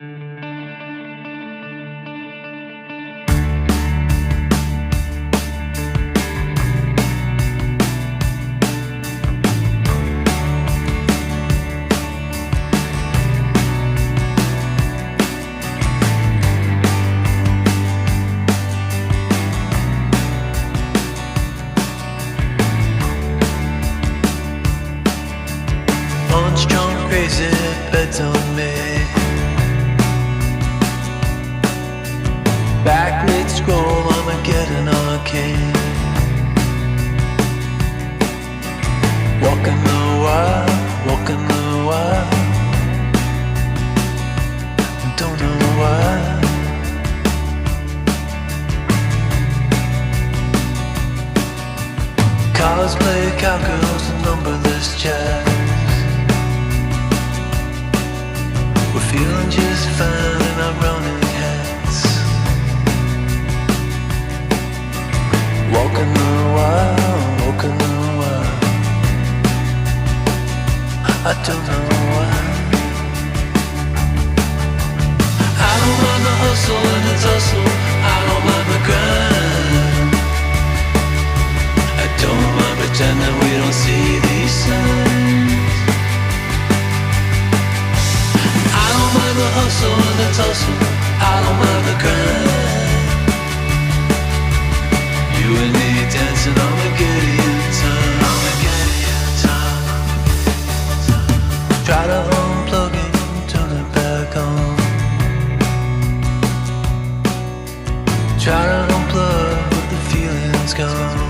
Punch drunk, crazy bets on me. Backlit scroll, Armageddon arcane. Walking the wild, walking the wild. Don't know why. Cosplay cowgirls and numberless chats. We're feeling just fine in our running hats. Walking the wild, walking the wild. I don't know why. I don't mind the hustle and the tussle. I don't mind the grind. I don't mind pretending we don't see these signs. I don't mind the hustle and the tussle. I don't mind the grind. You and me dancing on the Gideon time. On the Gideon time. Try to unplug it, turn it back on. Try to unplug, but the feeling's gone.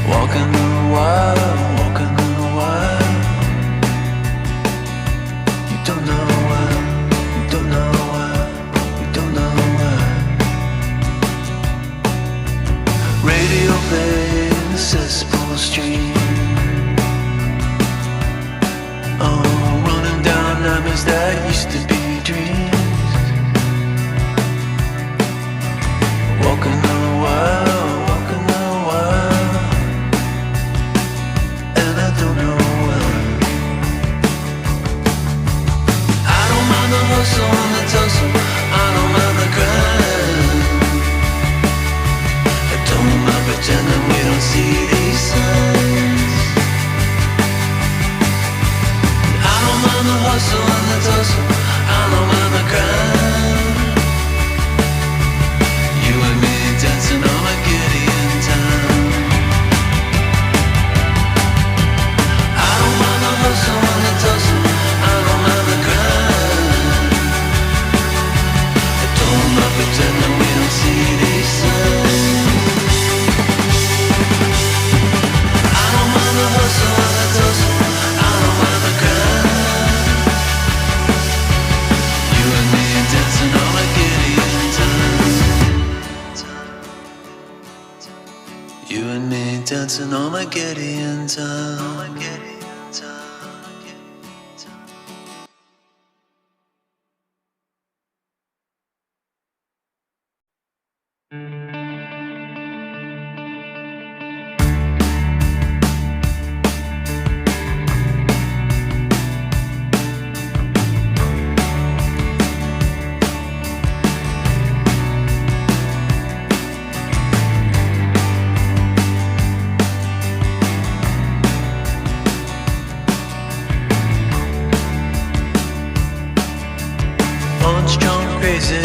Walking the wild, walking the wild. You don't know why, you don't know why, you don't know why. Radio play in the cesspool stream. Oh, running down nightmares that used to be dreams. Walking the wild, walking the wild. And I don't know why. I don't mind the hustle and the tussle. I don't mind the grind. I don't mind pretending we don't see these signs. I don't mind the hustle and the tussle. I don't mind the grind. You and me dancing on a Gideon time. I don't mind the hustle and the tussle. I don't mind the grind. I don't mind pretending we don't see these signs. I don't mind the hustle and the tussle. I don't mind the grind. You and me dancing on a Gideon time. You and me dancing on a Gideon time. Punch drunk, crazy